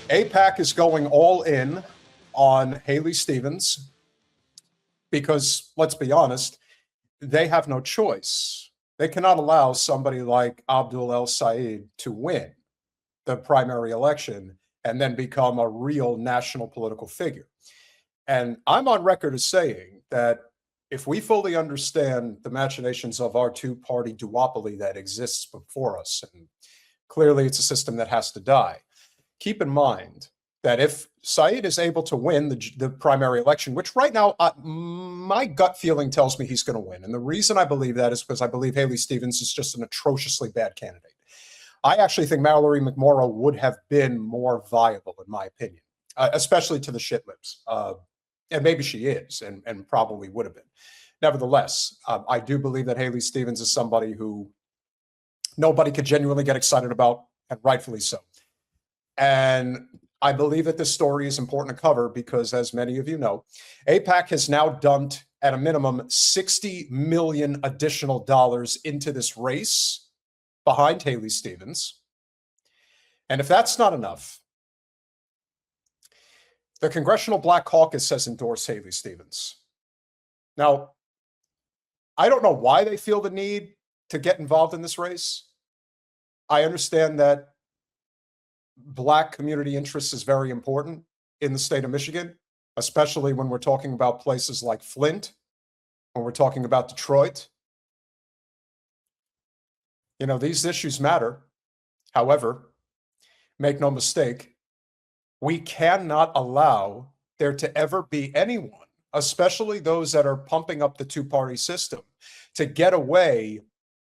AIPAC is going all in on Haley Stevens because, let's be honest, they have no choice. They cannot allow somebody like Abdul El-Sayed to win the primary election and then become a real national political figure. And I'm on record as saying that if we fully understand the machinations of our two-party duopoly that exists before us, and clearly it's a system that has to die, keep in mind that if Saeed is able to win the primary election, which right now my gut feeling tells me he's going to win, and the reason I believe that is because I believe Haley Stevens is just an atrociously bad candidate. I actually think Mallory McMorrow would have been more viable, in my opinion, especially to the shit lips. And maybe she is, and probably would have been. Nevertheless, I do believe that Haley Stevens is somebody who nobody could genuinely get excited about, and rightfully so. And I believe that this story is important to cover because, as many of you know, AIPAC has now dumped, at a minimum, $60 million additional dollars into this race behind Haley Stevens. And if that's not enough, the Congressional Black Caucus has endorsed Haley Stevens. Now, I don't know why they feel the need to get involved in this race. I understand that Black community interest is very important in the state of Michigan, especially when we're talking about places like Flint, when we're talking about Detroit. You know, these issues matter. However, make no mistake, we cannot allow there to ever be anyone, especially those that are pumping up the two-party system, to get away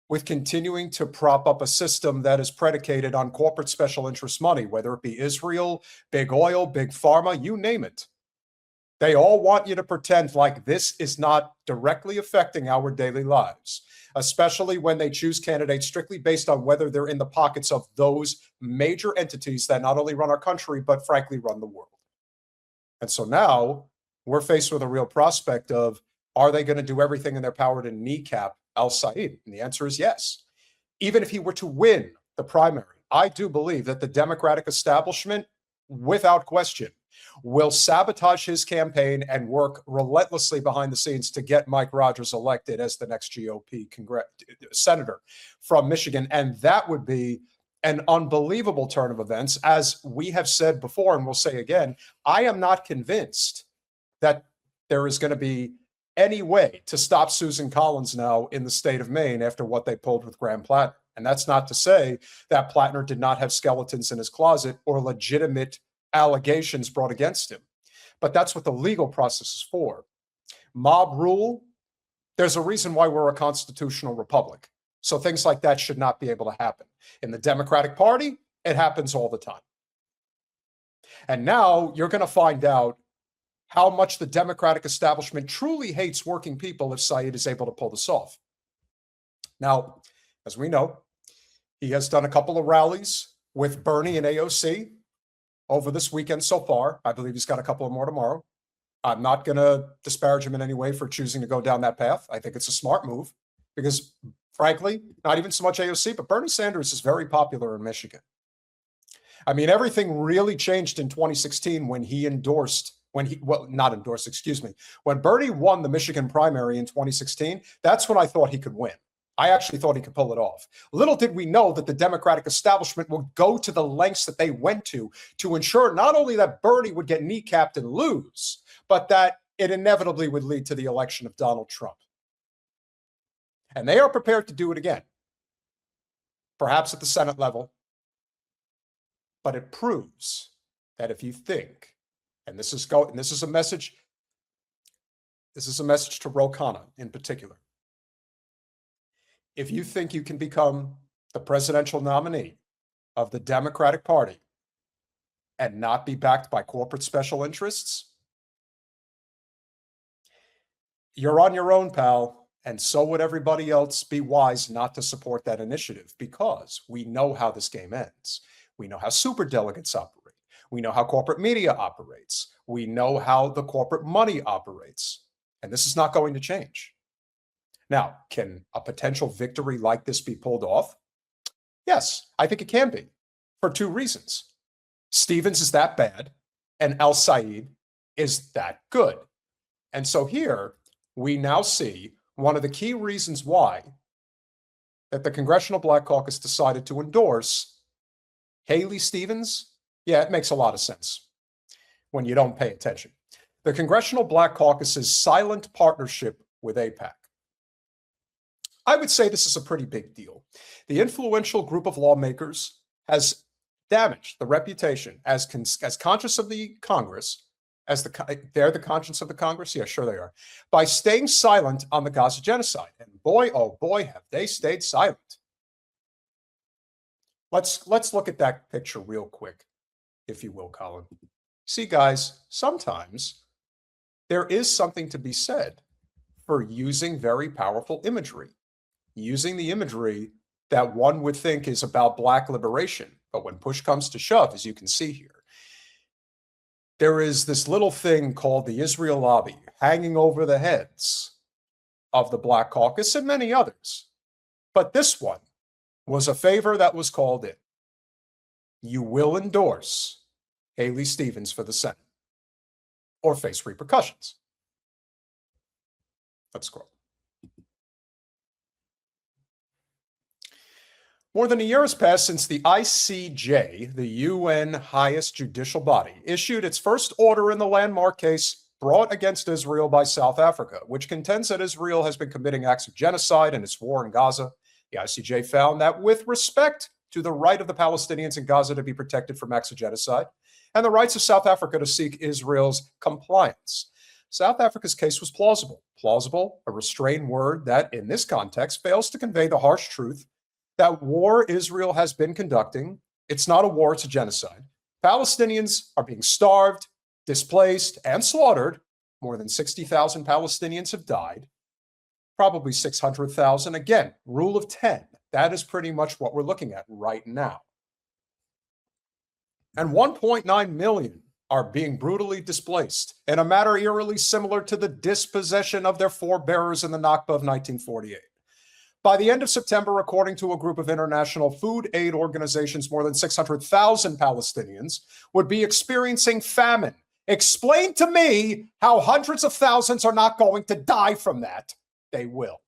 with continuing to prop up a system that is predicated on corporate special interest money, whether it be Israel, big oil, big pharma, you name it. They all want you to pretend like this is not directly affecting our daily lives, especially when they choose candidates strictly based on whether they're in the pockets of those major entities that not only run our country, but frankly run the world. And so now we're faced with a real prospect of, are they going to do everything in their power to kneecap El-Sayed? And the answer is yes. Even if he were to win the primary, I do believe that the Democratic establishment, without question, will sabotage his campaign and work relentlessly behind the scenes to get Mike Rogers elected as the next GOP senator from Michigan. And that would be an unbelievable turn of events. As we have said before, and we'll say again, I am not convinced that there is going to be any way to stop Susan Collins now in the state of Maine after what they pulled with Graham Plattner. And that's not to say that Plattner did not have skeletons in his closet or legitimate allegations brought against him. But that's what the legal process is for. Mob rule, there's a reason why we're a constitutional republic. So things like that should not be able to happen. In the Democratic Party, it happens all the time. And now you're going to find out how much the Democratic establishment truly hates working people if Saeed is able to pull this off. Now, as we know, he has done a couple of rallies with Bernie and AOC over this weekend so far. I believe he's got a couple of more tomorrow. I'm not going to disparage him in any way for choosing to go down that path. I think it's a smart move because, frankly, not even so much AOC, but Bernie Sanders is very popular in Michigan. I mean, everything really changed in 2016 when he endorsed when Bernie won the Michigan primary in 2016, that's when I thought he could win. I actually thought he could pull it off. Little did we know that the Democratic establishment would go to the lengths that they went to ensure not only that Bernie would get kneecapped and lose, but that it inevitably would lead to the election of Donald Trump. And they are prepared to do it again, perhaps at the Senate level. But it proves that if you think, and this is a message to Ro Khanna in particular. If you think you can become the presidential nominee of the Democratic Party and not be backed by corporate special interests, you're on your own, pal. And so would everybody else be wise not to support that initiative, because we know how this game ends. We know how superdelegates operate. We know how corporate media operates. We know how the corporate money operates. And this is not going to change. Now, can a potential victory like this be pulled off? Yes, I think it can be, for two reasons. Stevens is that bad, and El-Sayed is that good. And so here we now see one of the key reasons why that the Congressional Black Caucus decided to endorse Haley Stevens. Yeah, it makes a lot of sense when you don't pay attention. The Congressional Black Caucus's silent partnership with AIPAC. I would say this is a pretty big deal. The influential group of lawmakers has damaged the reputation as conscious of the Congress, they're the conscience of the Congress? Yeah, sure they are. By staying silent on the Gaza genocide. And boy, oh boy, have they stayed silent. Let's look at that picture real quick, if you will, Colin. See, guys, sometimes there is something to be said for using very powerful imagery, using the imagery that one would think is about Black liberation. But when push comes to shove, as you can see here, there is this little thing called the Israel lobby hanging over the heads of the Black Caucus and many others. But this one was a favor that was called in. You will endorse Haley Stevens for the Senate or face repercussions. Let's scroll. More than a year has passed since the ICJ, the UN highest judicial body, issued its first order in the landmark case brought against Israel by South Africa, which contends that Israel has been committing acts of genocide in its war in Gaza. The ICJ found that with respect to the right of the Palestinians in Gaza to be protected from acts of genocide and the rights of South Africa to seek Israel's compliance, South Africa's case was plausible. Plausible, a restrained word that in this context fails to convey the harsh truth that war Israel has been conducting, it's not a war, it's a genocide. Palestinians are being starved, displaced, and slaughtered. More than 60,000 Palestinians have died, probably 600,000. Again, rule of 10. That is pretty much what we're looking at right now. And 1.9 million are being brutally displaced in a manner eerily similar to the dispossession of their forebearers in the Nakba of 1948. By the end of September, according to a group of international food aid organizations, more than 600,000 Palestinians would be experiencing famine. Explain to me how hundreds of thousands are not going to die from that. They will.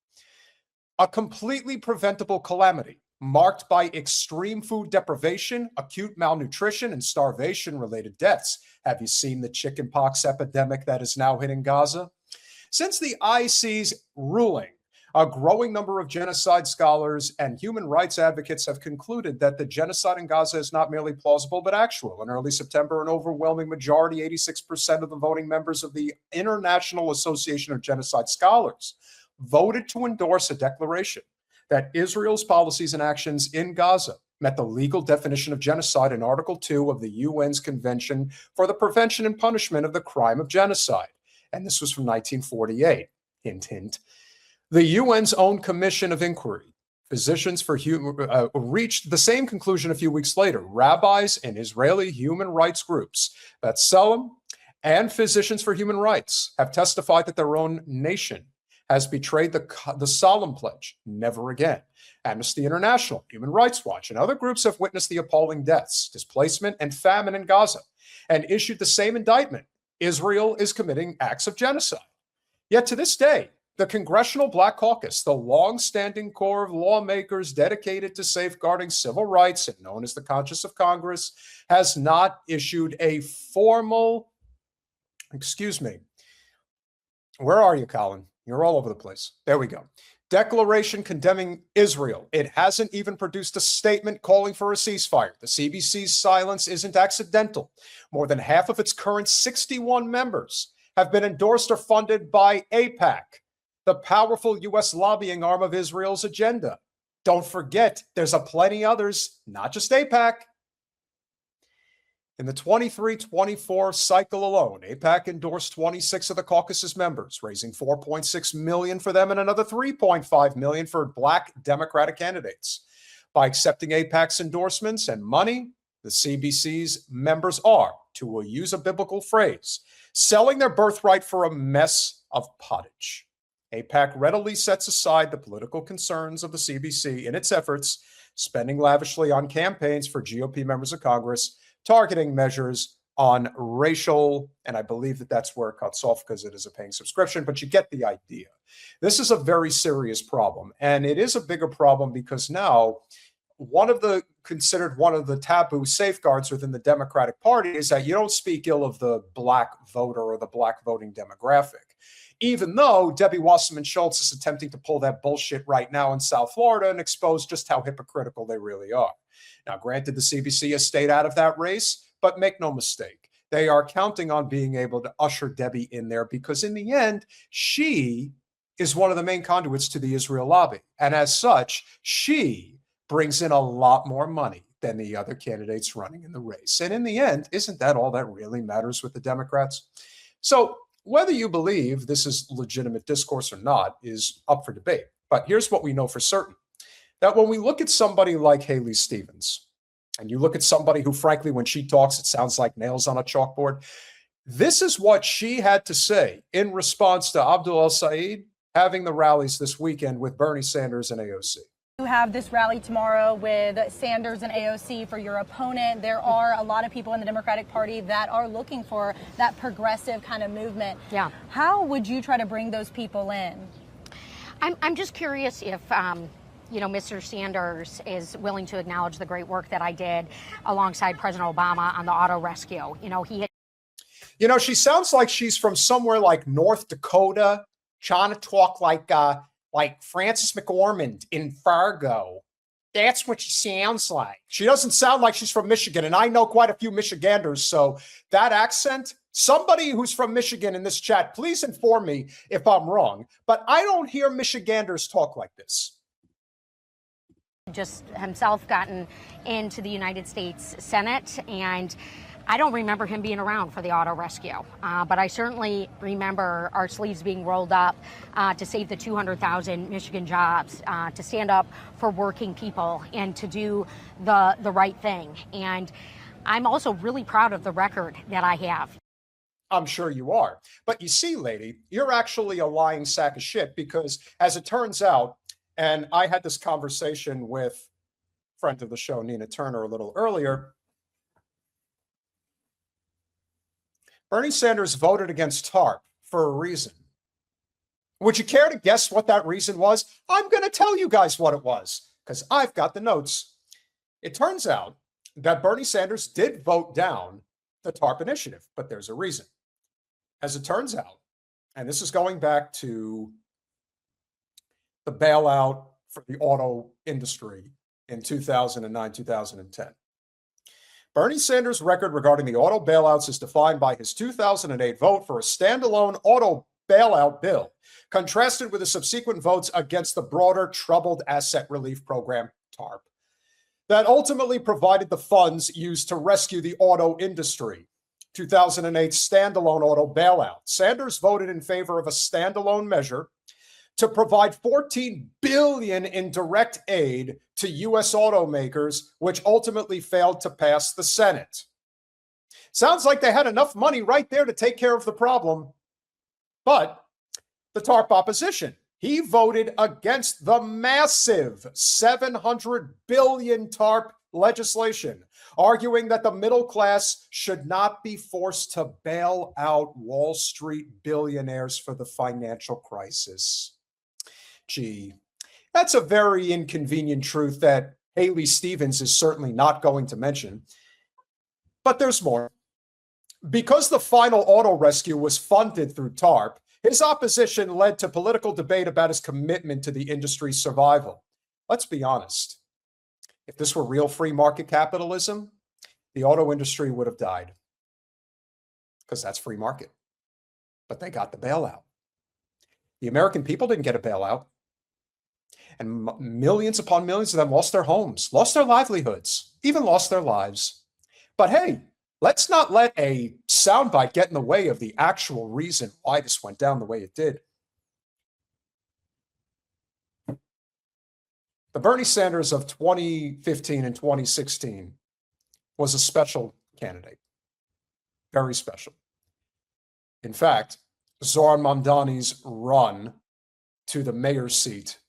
A completely preventable calamity marked by extreme food deprivation, acute malnutrition, and starvation-related deaths. Have you seen the chickenpox epidemic that is now hitting Gaza? Since the IC's ruling, a growing number of genocide scholars and human rights advocates have concluded that the genocide in Gaza is not merely plausible, but actual. In early September, an overwhelming majority, 86% of the voting members of the International Association of Genocide Scholars, voted to endorse a declaration that Israel's policies and actions in Gaza met the legal definition of genocide in Article 2 of the UN's Convention for the Prevention and Punishment of the Crime of Genocide. And this was from 1948. Hint, hint. The UN's own Commission of Inquiry, Physicians for Human, reached the same conclusion a few weeks later. Rabbis and Israeli human rights groups, B'Tselem and Physicians for Human Rights, have testified that their own nation has betrayed the solemn pledge, never again. Amnesty International, Human Rights Watch, and other groups have witnessed the appalling deaths, displacement, and famine in Gaza and issued the same indictment. Israel is committing acts of genocide. Yet to this day, the Congressional Black Caucus, the long-standing core of lawmakers dedicated to safeguarding civil rights and known as the conscience of Congress, has not issued a formal, where are you, Colin? You're all over the place. There we go. Declaration condemning Israel. It hasn't even produced a statement calling for a ceasefire. The CBC's silence isn't accidental. More than half of its current 61 members have been endorsed or funded by AIPAC, the powerful U.S. lobbying arm of Israel's agenda. Don't forget, there's a plenty others, not just AIPAC. In the 23-24 cycle alone, AIPAC endorsed 26 of the caucus's members, raising $4.6 million for them and another $3.5 million for Black Democratic candidates. By accepting AIPAC's endorsements and money, the CBC's members are, to use a biblical phrase, selling their birthright for a mess of pottage. AIPAC readily sets aside the political concerns of the CBC in its efforts, spending lavishly on campaigns for GOP members of Congress targeting measures on racial, and I believe that that's where it cuts off because it is a paying subscription, but you get the idea. This is a very serious problem, and it is a bigger problem because now considered one of the taboo safeguards within the Democratic Party is that you don't speak ill of the black voter or the black voting demographic. Even though Debbie Wasserman Schultz is attempting to pull that bullshit right now in South Florida and expose just how hypocritical they really are. Now, granted, the CBC has stayed out of that race, but make no mistake, they are counting on being able to usher Debbie in there because in the end, she is one of the main conduits to the Israel lobby. And as such, she brings in a lot more money than the other candidates running in the race. And in the end, isn't that all that really matters with the Democrats? So whether you believe this is legitimate discourse or not is up for debate. But here's what we know for certain, that when we look at somebody like Haley Stevens, and you look at somebody who, frankly, when she talks, it sounds like nails on a chalkboard, this is what she had to say in response to Abdul El-Sayed having the rallies this weekend with Bernie Sanders and AOC. You have this rally tomorrow with Sanders and AOC for your opponent. There are a lot of people in the Democratic Party that are looking for that progressive kind of movement. Yeah. How would you try to bring those people in? I'm just curious if, Mr. Sanders is willing to acknowledge the great work that I did alongside President Obama on the auto rescue. She sounds like she's from somewhere like North Dakota, trying to talk like Frances McDormand in Fargo. That's what she sounds like. She doesn't sound like she's from Michigan, and I know quite a few Michiganders, so that accent, somebody who's from Michigan in this chat, please inform me if I'm wrong, but I don't hear Michiganders talk like this. Just himself gotten into the United States Senate, and I don't remember him being around for the auto rescue, but I certainly remember our sleeves being rolled up to save the 200,000 Michigan jobs, to stand up for working people and to do the right thing. And I'm also really proud of the record that I have. I'm sure you are. But you see, lady, you're actually a lying sack of shit because as it turns out, and I had this conversation with a friend of the show, Nina Turner, a little earlier, Bernie Sanders voted against TARP for a reason. Would you care to guess what that reason was? I'm going to tell you guys what it was because I've got the notes. It turns out that Bernie Sanders did vote down the TARP initiative, but there's a reason. As it turns out, and this is going back to the bailout for the auto industry in 2009, 2010. Bernie Sanders' record regarding the auto bailouts is defined by his 2008 vote for a standalone auto bailout bill, contrasted with the subsequent votes against the broader Troubled Asset Relief Program, TARP, that ultimately provided the funds used to rescue the auto industry. 2008 standalone auto bailout. Sanders voted in favor of a standalone measure to provide $14 billion in direct aid to U.S. automakers, which ultimately failed to pass the Senate. Sounds like they had enough money right there to take care of the problem. But the TARP opposition, he voted against the massive $700 billion TARP legislation, arguing that the middle class should not be forced to bail out Wall Street billionaires for the financial crisis. Gee, that's a very inconvenient truth that Haley Stevens is certainly not going to mention. But there's more. Because the final auto rescue was funded through TARP, his opposition led to political debate about his commitment to the industry's survival. Let's be honest. If this were real free market capitalism, the auto industry would have died. Because that's free market. But they got the bailout. The American people didn't get a bailout. And millions upon millions of them lost their homes, lost their livelihoods, even lost their lives. But hey, let's not let a soundbite get in the way of the actual reason why this went down the way it did. The Bernie Sanders of 2015 and 2016 was a special candidate, very special. In fact, Zohran Mamdani's run to the mayor's seat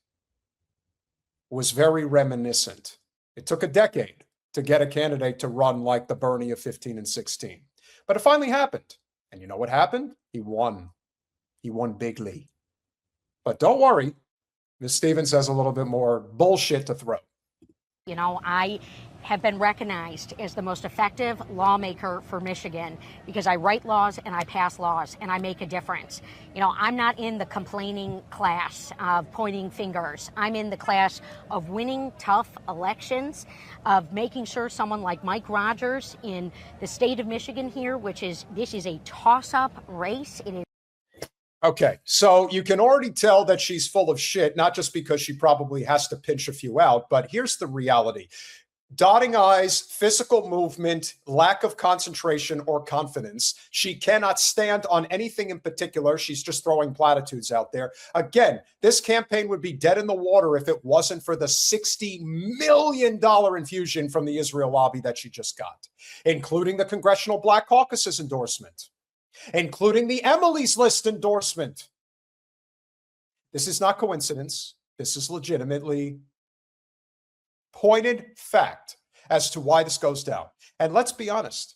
was very reminiscent. It took a decade to get a candidate to run like the Bernie of 15 and 16. But it finally happened. And you know what happened? He won. He won bigly. But don't worry, Ms. Stevens has a little bit more bullshit to throw. You know, I have been recognized as the most effective lawmaker for Michigan because I write laws and I pass laws and I make a difference. You know, I'm not in the complaining class of pointing fingers. I'm in the class of winning tough elections, of making sure someone like Mike Rogers in the state of Michigan here, this is a toss-up race. It is. Okay, so you can already tell that she's full of shit, not just because she probably has to pinch a few out, but here's the reality. Dotting I's, physical movement, lack of concentration or confidence. She cannot stand on anything in particular. She's just throwing platitudes out there. Again, this campaign would be dead in the water if it wasn't for the $60 million infusion from the Israel lobby that she just got, including the Congressional Black Caucus's endorsement, including the Emily's List endorsement. This is not coincidence. This is legitimately pointed fact as to why this goes down. And let's be honest,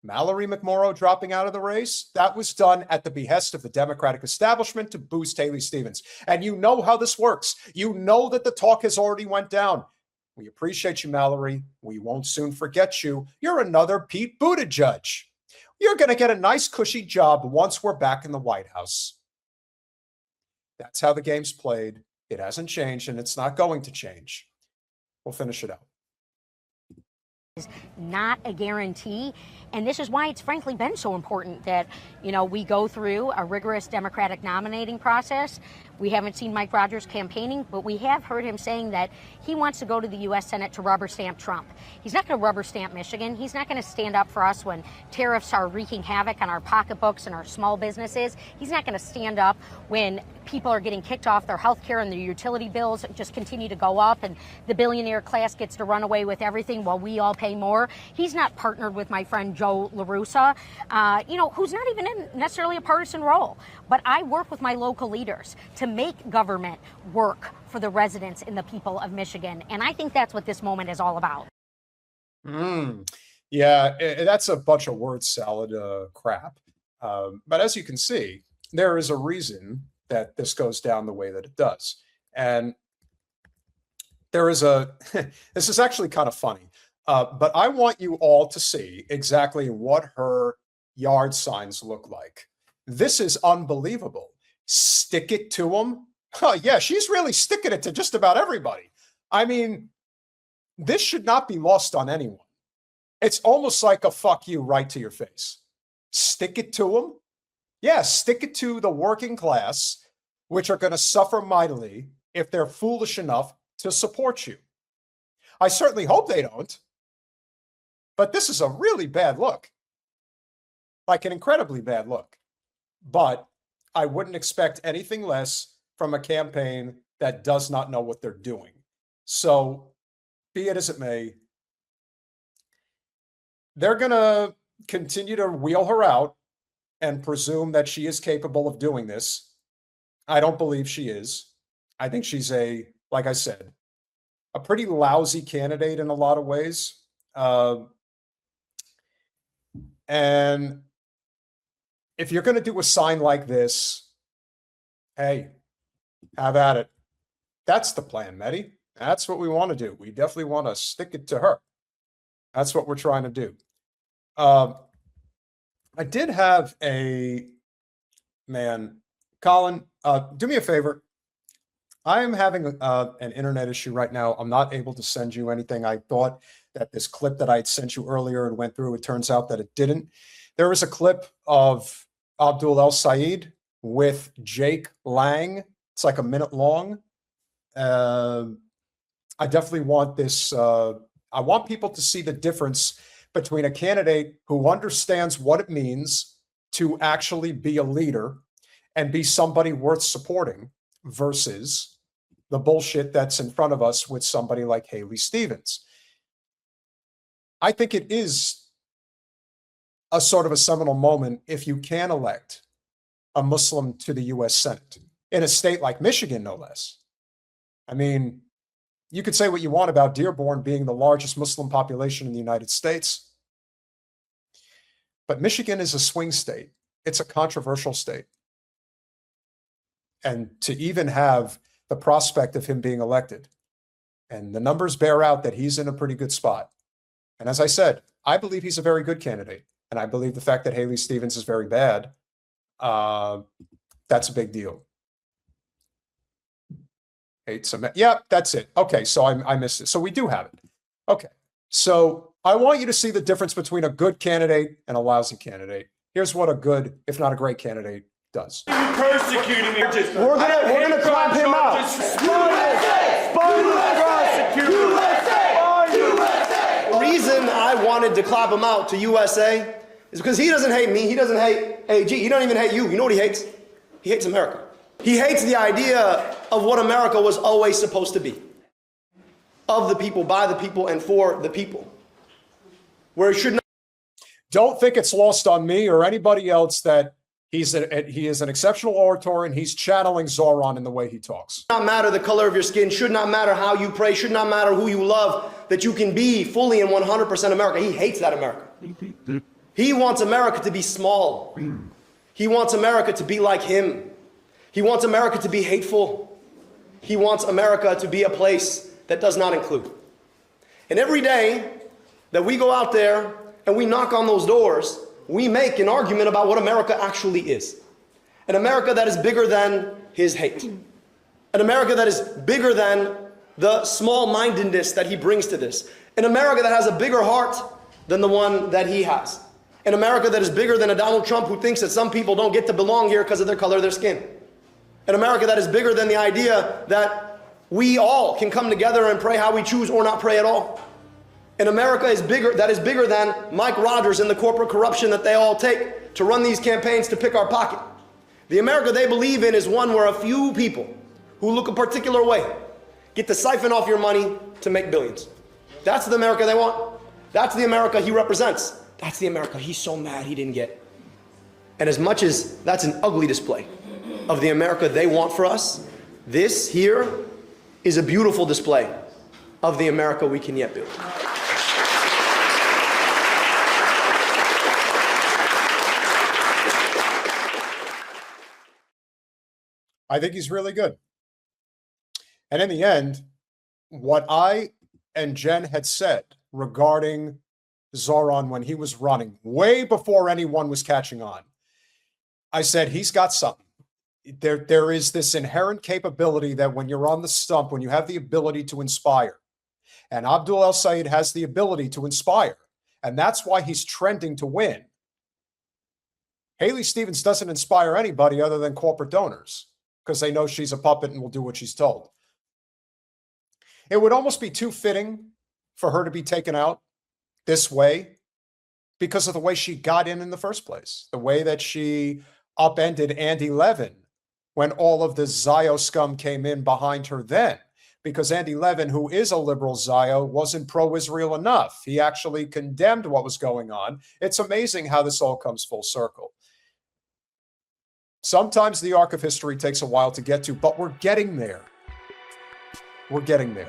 Mallory McMorrow dropping out of the race, that was done at the behest of the Democratic establishment to boost Haley Stevens. And you know how this works. You know that the talk has already went down. We appreciate you, Mallory. We won't soon forget you. You're another Pete Buttigieg. You're going to get a nice cushy job once we're back in the White House. That's how the game's played. It hasn't changed, and it's not going to change. We'll finish it out. Is not a guarantee. And this is why it's frankly been so important that, you know, we go through a rigorous Democratic nominating process. We haven't seen Mike Rogers campaigning, but we have heard him saying that he wants to go to the U.S. Senate to rubber stamp Trump. He's not going to rubber stamp Michigan. He's not going to stand up for us when tariffs are wreaking havoc on our pocketbooks and our small businesses. He's not going to stand up when people are getting kicked off their health care and their utility bills just continue to go up and the billionaire class gets to run away with everything while we all pay more. He's not partnered with my friend Joe LaRussa, who's not even in necessarily a partisan role. But I work with my local leaders to make government work for the residents and the people of Michigan. And I think that's what this moment is all about. Yeah, that's a bunch of word salad crap. But as you can see, there is a reason that this goes down the way that it does. And there is this is actually kind of funny, but I want you all to see exactly what her yard signs look like. This is unbelievable. Stick it to them. Oh, yeah, she's really sticking it to just about everybody. I mean, this should not be lost on anyone. It's almost like a fuck you right to your face. Stick it to them. Yeah, stick it to the working class, which are going to suffer mightily if they're foolish enough to support you. I certainly hope they don't. But this is a really bad look. Like an incredibly bad look. But I wouldn't expect anything less from a campaign that does not know what they're doing. So, be it as it may, they're going to continue to wheel her out and presume that she is capable of doing this. I don't believe she is. I think she's like I said, a pretty lousy candidate in a lot of ways. And if you're going to do a sign like this, hey, have at it. That's the plan, Mehdi. That's what we want to do. We definitely want to stick it to her. That's what we're trying to do. I did have Colin, do me a favor. I am having an internet issue right now. I'm not able to send you anything. I thought that this clip that I had sent you earlier and went through, it turns out that it didn't. There was a clip of Abdul El-Sayed with Jake Lang. It's like a minute long. I definitely want this. I want people to see the difference between a candidate who understands what it means to actually be a leader and be somebody worth supporting versus the bullshit that's in front of us with somebody like Haley Stevens. I think it is a sort of a seminal moment if you can elect a Muslim to the U.S. Senate in a state like Michigan, no less. I mean, you could say what you want about Dearborn being the largest Muslim population in the United States, but Michigan is a swing state. It's a controversial state. And to even have the prospect of him being elected, and the numbers bear out that he's in a pretty good spot. And as I said, I believe he's a very good candidate. And I believe the fact that Haley Stevens is very bad, that's a big deal. Yeah, that's it. Okay, so I missed it. So we do have it. Okay, so I want you to see the difference between a good candidate and a lousy candidate. Here's what a good, if not a great candidate does. Persecuting me. We're gonna clap him out. The reason I wanted to clap him out to USA is because he doesn't hate me. He doesn't hate AG. He don't even hate you. You know what he hates? He hates America. He hates the idea of what America was always supposed to be. Of the people, by the people, and for the people. Where it should not. Don't think it's lost on me or anybody else that he is an exceptional orator and he's channeling Zoran in the way he talks. Should not matter the color of your skin, should not matter how you pray, should not matter who you love, that you can be fully in 100% America. He hates that America. He wants America to be small. He wants America to be like him. He wants America to be hateful. He wants America to be a place that does not include. And every day that we go out there and we knock on those doors, we make an argument about what America actually is. An America that is bigger than his hate. An America that is bigger than the small-mindedness that he brings to this. An America that has a bigger heart than the one that he has. An America that is bigger than a Donald Trump who thinks that some people don't get to belong here because of their color of their skin. An America that is bigger than the idea that we all can come together and pray how we choose or not pray at all. An America that is bigger than Mike Rogers and the corporate corruption that they all take to run these campaigns to pick our pocket. The America they believe in is one where a few people who look a particular way get to siphon off your money to make billions. That's the America they want. That's the America he represents. That's the America he's so mad he didn't get. And as much as that's an ugly display of the America they want for us, this here is a beautiful display of the America we can yet build. I think he's really good. And in the end, what I and Jen had said regarding Zoran when he was running, way before anyone was catching on, I said, he's got something. There is this inherent capability that when you're on the stump, when you have the ability to inspire, and Abdul El-Sayed has the ability to inspire, and that's why he's trending to win. Haley Stevens doesn't inspire anybody other than corporate donors, because they know she's a puppet and will do what she's told. It would almost be too fitting for her to be taken out this way because of the way she got in the first place, the way that she upended Andy Levin when all of the Zio scum came in behind her then, because Andy Levin, who is a liberal Zio, wasn't pro-Israel enough. He actually condemned what was going on. It's amazing how this all comes full circle. Sometimes the arc of history takes a while to get to, but we're getting there. We're getting there.